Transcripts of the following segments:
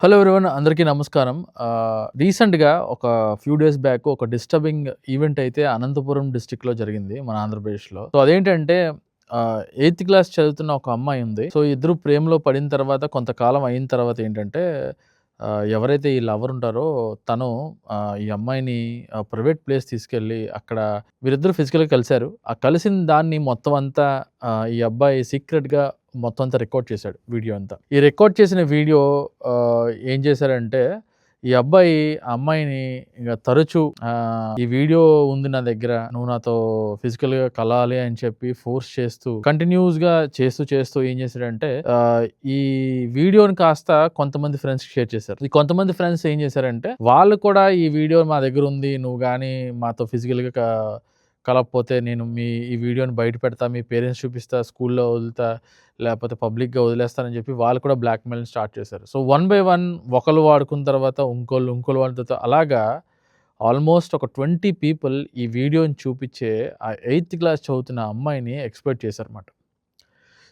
Hello everyone, అందరికీ నమస్కారం. రీసెంట్‌గా ఒక ఫ్యూ డేస్ బ్యాక్ ఒక డిస్టర్బింగ్ ఈవెంట్ అయితే అనంతపురం డిస్ట్రిక్ట్‌లో జరిగింది మన ఆంధ్రప్రదేశ్‌లో. సో, అదేంటంటే ఎయిత్ క్లాస్ చదువుతున్న ఒక అమ్మాయి ఉంది. సో, ఇద్దరు ప్రేమలో పడిన తర్వాత కొంతకాలం అయిన తర్వాత ఏంటంటే ఎవరైతే ఈ లవర్ ఉంటారో తను ఈ అమ్మాయిని ప్రైవేట్ ప్లేస్ తీసుకెళ్ళి అక్కడ వీరిద్దరూ ఫిజికల్‌గా కలిసారు. ఆ కలిసిన దాన్ని మొత్తం అంతా ఈ అబ్బాయి సీక్రెట్‌గా మొత్తం అంతా రికార్డ్ చేశాడు వీడియో అంతా. ఈ రికార్డ్ చేసిన వీడియో ఏం చేశారంటే, ఈ అబ్బాయి ఆ అమ్మాయిని ఇగ తరచూ ఈ వీడియో ఉంది నా దగ్గర, నువ్వు నాతో ఫిజికల్‌గా కలాలి అని చెప్పి ఫోర్స్ చేస్తూ కంటిన్యూస్‌గా చేస్తూ ఏం చేశాడంటే ఈ వీడియోని కాస్త కొంతమంది ఫ్రెండ్స్‌కి షేర్ చేశారు. ఈ కొంతమంది ఫ్రెండ్స్ ఏం చేశారంటే, వాళ్ళు కూడా ఈ వీడియో మా దగ్గర ఉంది, నువ్వు గాని మాతో ఫిజికల్‌గా కలవకపోతే నేను ఈ వీడియోని బయట పెడతా, మీ పేరెంట్స్ చూపిస్తా, స్కూల్‌లో వదులుతా, లేపోతే పబ్లిక్‌గా వదిలేస్తానని చెప్పి వాళ్ళు కూడా బ్లాక్‌మెయిలింగ్ స్టార్ట్ చేశారు. సో, వన్ బై వన్ ఒకళ్ళు వాడుకున్న తర్వాత ఇంకోళ్ళు వాడిన తర్వాత అలాగా ఆల్మోస్ట్ ఒక 20 పీపుల్ ఈ వీడియోని చూపిచ్చే ఆ ఎయిత్ క్లాస్ చదువుతున్న అమ్మాయిని ఎక్స్‌ప్లోయిట్ చేశారన్నమాట.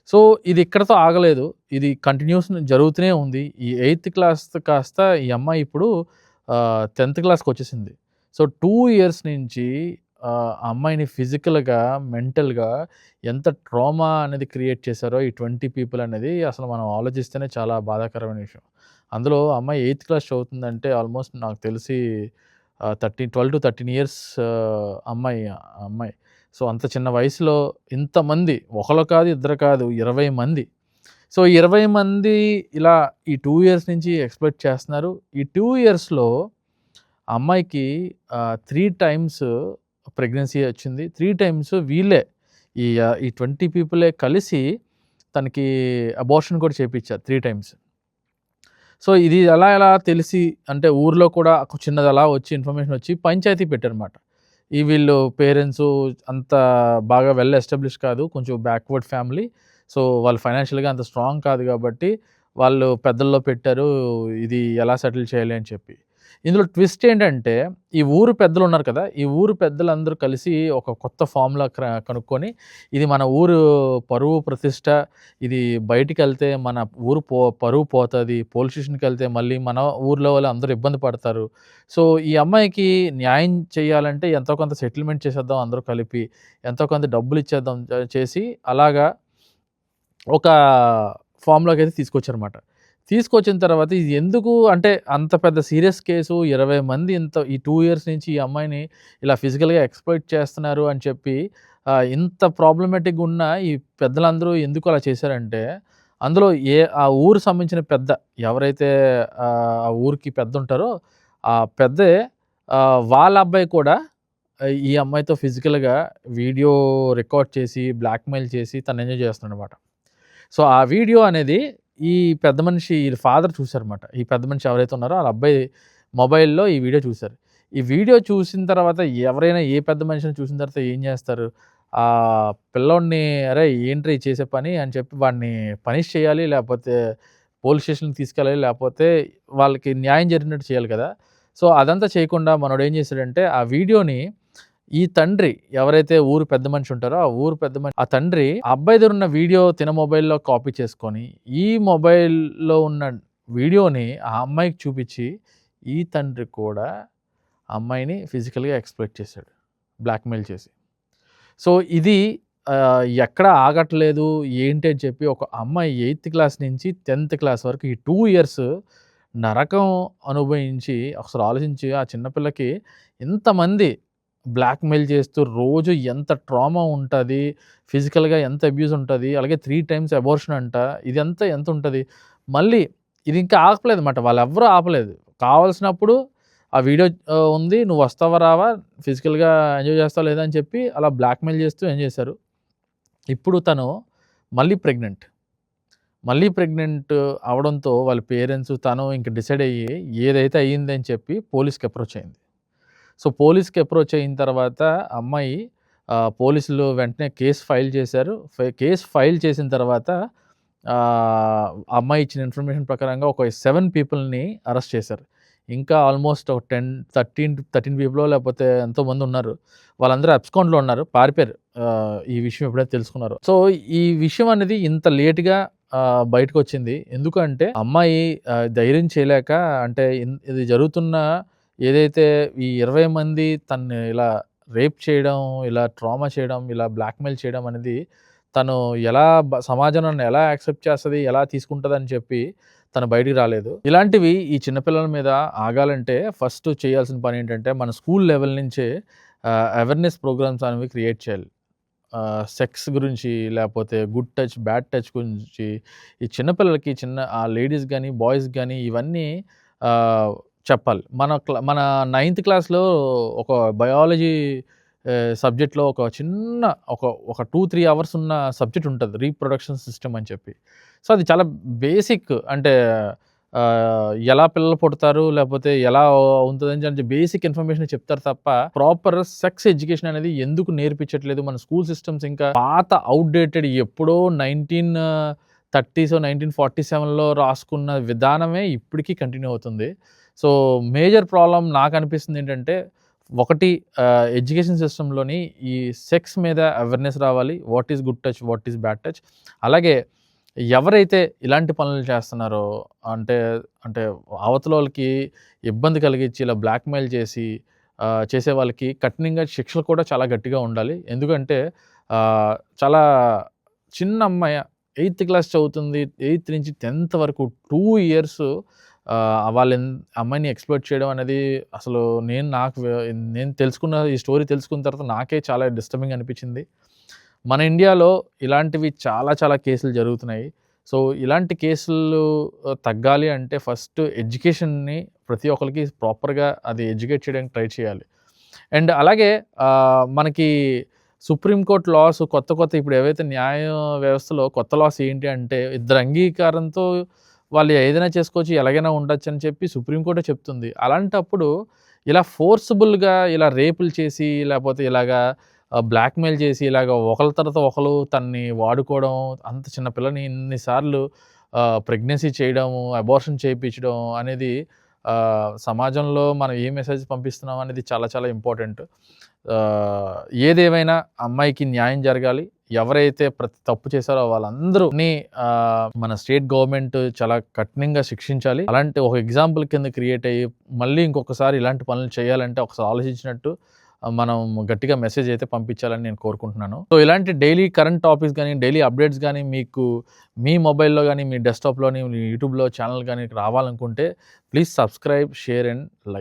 సో, ఇది ఇక్కడితో ఆగలేదు. ఇది కంటిన్యూస్ జరుగుతూనే ఉంది. ఈ ఎయిత్ క్లాస్ కాస్త ఈ అమ్మాయి ఇప్పుడు 10థ్ క్లాస్‌కొచ్చేసింది. సో, 2 ఇయర్స్ నుంచి ఆ అమ్మాయిని ఫిజికల్‌గా, మెంటల్‌గా ఎంత ట్రామా అనేది క్రియేట్ చేశారో ఈ 20 పీపుల్ అనేది అసలు మనం ఆలోచిస్తేనే చాలా బాధాకరమైన విషయం. అందులో ఆ అమ్మాయి ఎయిత్ క్లాస్ చదువుతుందంటే ఆల్మోస్ట్ నాకు తెలిసి 12-13 ఇయర్స్ అమ్మాయి. సో, అంత చిన్న వయసులో ఇంతమంది, ఒకళ్ళు కాదు, ఇద్దరు కాదు, 20 మంది. సో, 20 మంది ఇలా ఈ 2 ఇయర్స్ నుంచి ఎక్స్‌పెక్ట్ చేస్తున్నారు. ఈ 2 ఇయర్స్‌లో ఆ అమ్మాయికి 3 టైమ్స్ ప్రెగ్నెన్సీ వచ్చింది. 3 టైమ్స్ వీళ్ళే ఈ 20 పీపులే కలిసి తనకి అబార్షన్ కూడా చేపిచ్చారు 3 టైమ్స్. సో, ఇది ఎలా తెలిసి అంటే ఊర్లో కూడా చిన్నది అలా వచ్చి ఇన్ఫర్మేషన్ వచ్చి పంచాయతీ పెట్టారన్నమాట. వీళ్ళు పేరెంట్సు అంత బాగా వెల్ ఎస్టాబ్లిష్ కాదు, కొంచెం బ్యాక్వర్డ్ ఫ్యామిలీ. సో, వాళ్ళు ఫైనాన్షియల్‌గా అంత స్ట్రాంగ్ కాదు కాబట్టి వాళ్ళు పెద్దల్లో పెట్టారు, ఇది ఎలా సెటిల్ చేయాలి అని చెప్పి. ఇందులో ట్విస్ట్ ఏంటంటే, ఈ ఊరు పెద్దలున్నారు కదా! ఈ ఊరు పెద్దలందరూ కలిసి ఒక కొత్త ఫార్ములా కనుక్కొని, ఇది మన ఊరు పరువు ప్రతిష్ట, ఇది బయటికెళ్తే మన ఊరు పరువు పోతది, పోలీస్ స్టేషన్‌కెళ్తే మళ్ళీ మన ఊర్లో వాళ్ళు అందరూ ఇబ్బంది పడతారు. సో, ఈ అమ్మాయికి న్యాయం చేయాలంటే ఎంతో కొంత సెటిల్మెంట్ చేసేద్దాం అందరూ కలిపి, ఎంతో కొంత డబ్బులిచ్చేద్దాం చేసి అలాగా ఒక ఫార్మ్‌లోకైతే తీసుకొచ్చారన్నమాట. తీసుకొచ్చిన తర్వాత ఇది ఎందుకు అంటే అంత పెద్ద సీరియస్ కేసు, 20 మంది ఈ 2 ఇయర్స్ నుంచి ఈ అమ్మాయిని ఇలా ఫిజికల్‌గా ఎక్స్‌ప్లాయిట్ చేస్తున్నారు అని చెప్పి ఇంత ప్రాబ్లమాటిక్‌గా ఉన్న ఈ పెద్దలందరూ ఎందుకు అలా చేశారంటే, అందులో ఆ ఊరు సంబంధించిన పెద్ద ఎవరైతే ఆ ఊరికి పెద్దుంటారో ఆ పెద్దే వాళ్ళ అబ్బాయి కూడా ఈ అమ్మాయితో ఫిజికల్‌గా వీడియో రికార్డ్ చేసి, బ్లాక్‌మెయిల్ చేసి తనని ఎంజాయ్ చేస్తున్నాడనమాట. సో, ఆ వీడియో అనేది ఈ పెద్ద మనిషి ఈళ్ళ ఫాదర్ చూసారన్నమాట. ఈ పెద్ద మనిషి ఎవరైతే ఉన్నారో ఆళ్ళ అబ్బాయి మొబైల్‌లో ఈ వీడియో చూసారు. ఈ వీడియో చూసిన తర్వాత ఎవరైనా ఏ పెద్ద మనిషిని చూసిన తర్వాత ఏం చేస్తారు? పిల్లోడిని "అరేయ్! ఏంట్రా ఇది చేసే పని" అని చెప్పి వాడిని పనిష్ చేయాలి. లేపోతే పోలీస్ స్టేషన్‌కి తీసుకెళ్ళాలి. లేపోతే వాళ్ళకి న్యాయం జరిగినట్టు చేయాలి కదా! సో, అదంతా చేయకుండా మనోడేం చేసాడంటే ఆ వీడియోని ఈ తండ్రి ఎవరైతే ఊరు పెద్ద మనిషి ఉంటారో, ఆ ఊరు పెద్ద మనిషి ఆ తండ్రి ఆ అబ్బాయి దగ్గర ఉన్న వీడియో తిన మొబైల్‌లో కాపీ చేసుకొని, ఈ మొబైల్‌లో ఉన్న వీడియోని ఆ అమ్మాయికి చూపిచ్చి, ఈ తండ్రి కూడా ఆ అమ్మాయిని ఫిజికల్‌గా ఎక్స్‌ప్లాయిట్ చేశాడు, బ్లాక్‌మెయిల్ చేసి. సో, ఇది ఎక్కడ ఆగట్లేదు ఏంటి అని చెప్పి ఒక అమ్మాయి ఎయిత్ క్లాస్ నుంచి 10థ్ క్లాస్ వరకు ఈ 2 ఇయర్స్ నరకం అనుభవించి అసలు ఆలోచించి ఆ చిన్న పిల్లకి ఇంతమంది బ్లాక్‌మెయిల్ చేస్తూ రోజు ఎంత ట్రామా ఉంటది, ఫిజికల్‌గా ఎంత అబ్యూజ్ ఉంటది, అలాగే 3 టైమ్స్ అబార్షన్ అంట. ఇదంతా ఎంతుంటది. మళ్ళీ ఇది ఇంకా ఆపలేదన్నమాట. వాళ్ళెవ్వరూ ఆపలేదు. కావాల్సినప్పుడు ఆ వీడియో ఉంది. నువ్వు వస్తావా? రావా? ఫిజికల్‌గా ఎంజాయ్ చేస్తావా? లేదా? అని చెప్పి అలా బ్లాక్‌మెయిల్ చేస్తూ ఎంజాయ్ చేశారు. ఇప్పుడు తను మళ్ళీ ప్రెగ్నెంట్. మళ్ళీ ప్రెగ్నెంట్ అవ్వడంతో వాళ్ళ పేరెంట్స్, తను ఇంక డిసైడ్ అయ్యి ఏదైతే అయ్యిందని చెప్పి పోలీస్‌కి అప్రోచ్ అయింది. సో, పోలీస్‌కి అప్రోచ్ అయిన తర్వాత అమ్మాయి పోలీసులు వెంటనే కేస్ ఫైల్ చేశారు. కేస్ ఫైల్ చేసిన తర్వాత అమ్మాయి ఇచ్చిన ఇన్ఫర్మేషన్ ప్రకారంగా ఒక 7 పీపుల్‌ని అరెస్ట్ చేశారు. ఇంకా ఆల్మోస్ట్ ఒక 13 పీపులో లేకపోతే ఎంతోమంది ఉన్నారు. వాళ్ళందరూ అబ్స్కాండ్‌లో ఉన్నారు. పారిపోయారు. ఈ విషయం ఎప్పుడైతే తెలుసుకున్నారో. సో, ఈ విషయం అనేది ఇంత లేట్‌గా బయటకొచ్చింది. ఎందుకంటే అమ్మాయి ధైర్యం చేయలేక అంటే ఇది జరుగుతున్న ఏదైతే ఈ 20 మంది తనని ఇలా రేప్ చేయడం, ఇలా ట్రామా చేయడం, ఇలా బ్లాక్‌మెయిల్ చేయడం అనేది తను ఎలా సమాజం నన్ను ఎలా యాక్సెప్ట్ చేస్తది, ఎలా తీసుకుంటదని చెప్పి తను బయటికి రాలేదు. ఇలాంటివి ఈ చిన్న పిల్లల మీద ఆగాలంటే ఫస్ట్ చేయాల్సిన పనేంటంటే మన స్కూల్ లెవెల్ నుంచే అవేర్‌నెస్ ప్రోగ్రామ్స్ అనేవి క్రియేట్ చేయాలి. సెక్స్ గురించి లేపోతే గుడ్ టచ్, బ్యాడ్ టచ్ గురించి ఈ చిన్న పిల్లలకి లేడీస్ గానీ, బాయ్స్ గానీ ఇవన్నీ ఆహ్, చెప్పాలి. మన నైన్త్ క్లాస్‌లో ఒక బయాలజీ సబ్జెక్ట్‌లో ఒక చిన్న ఒక ఒక 2, 3 అవర్స్ ఉన్న సబ్జెక్ట్ ఉంటది. రీప్రొడక్షన్ సిస్టమ్ అని చెప్పి. సో, అది చాలా బేసిక్ అంటే ఎలా పిల్లలు పుడతారు, లేపోతే ఎలా ఉంటదని చెప్పి బేసిక్ ఇన్ఫర్మేషన్ చెప్తారు తప్ప, ప్రాపర్ సెక్స్ ఎడ్యుకేషన్ అనేది ఎందుకు నేర్పించట్లేదు. మన స్కూల్ సిస్టమ్స్ ఇంకా పాత ఔట్‌డేటెడ్ ఎప్పుడో 1930సో, 1947లో రాసుకున్న విధానమే ఇప్పటికి కంటిన్యూ అవుతుంది. సో, మేజర్ ప్రాబ్లమ్ నాకనిపిస్తుందేంటంటే, ఒకటి ఎడ్యుకేషన్ సిస్టమ్‌లోని ఈ సెక్స్ మీద అవేర్‌నెస్ రావాలి. What is good touch, what is bad touch. అలాగే ఎవరైతే ఇలాంటి పనులు చేస్తున్నారో అంటే, అంటే అవతలోళ్ళకి ఇబ్బంది కలిగించి ఇలా బ్లాక్‌మెయిల్ చేసి చేసే వాళ్ళకి కఠినంగా శిక్షలు కూడా చాలా గట్టిగా ఉండాలి. ఎందుకంటే చాలా చిన్న అమ్మాయి 8థ్ క్లాస్ చదువుతుంది. 8థ్ నుంచి 10థ్ వరకు 2 ఇయర్స్ అమ్మాయిని ఎక్స్‌ప్లోయిట్ చేయడం అనేది అసలు నేను తెలుసుకున్న ఈ స్టోరీ తెలుసుకున్న తర్వాత నాకే చాలా డిస్టర్బింగ్ అనిపించింది. మన ఇండియాలో ఇలాంటివి చాలా చాలా కేసులు జరుగుతున్నాయి. సో, ఇలాంటి కేసులు తగ్గాలి అంటే ఫస్ట్ ఎడ్యుకేషన్‌ని ప్రతి ఒక్కళ్ళకి ప్రాపర్‌గా అది ఎడ్యుకేట్ చేయడానికి ట్రై చేయాలి. అండ్ అలాగే మనకి సుప్రీం కోర్ట్ లాస్ కొత్త ఇప్పుడు ఏవైతే న్యాయ వ్యవస్థలో కొత్త లాస్ ఏంటి అంటే ఇద్దరి అంగీకారంతో వాళ్ళు ఏదైనా చేసుకోవచ్చు, ఎలాగైనా ఉండొచ్చని చెప్పి సుప్రీం కోర్టే చెప్తుంది. అలాంటప్పుడు ఇలా ఫోర్సిబుల్‌గా ఇలా రేపులు చేసి లేపోతే ఇలాగా బ్లాక్‌మెయిల్ చేసి ఇలాగ ఒకళ్ళ తర్వాత ఒకళ్ళు తనని వాడుకోవడం, అంత చిన్న పిల్లని ఇన్ని సార్లు ప్రెగ్నెన్సీ చేయడము, అబార్షన్ చేపించడం అనేది సమాజంలో మనం ఏ మెసేజ్ పంపిస్తున్నాం అనేది చాలా చాలా ఇంపార్టెంట్. ఆహ్, ఏదేమైనా అమ్మాయికి న్యాయం జరగాలి. ఎవరైతే తప్పు చేశారో వాళ్ళందరూని మన స్టేట్ గవర్నమెంట్ చాలా కఠినంగా శిక్షించాలి. అలాంటి ఒక ఎగ్జాంపుల్ కింద క్రియేట్ అయ్యి మళ్ళీ ఇంకొకసారి ఇలాంటి పనులు చేయాలంటే ఒకసారి ఆలోచించినట్టు మనం గట్టిగా మెసేజ్ అయితే పంపించాలని నేను కోరుకుంటున్నాను. సో, ఇలాంటి డైలీ కరెంట్ టాపిక్స్ గానీ, డైలీ అప్డేట్స్ గానీ మీకు మీ మొబైల్‌లో గానీ, మీ డెస్క్‌టాప్‌లోని, మీ యూట్యూబ్‌లో ఛానల్ గానీ రావాలనుకుంటే please subscribe, share and like.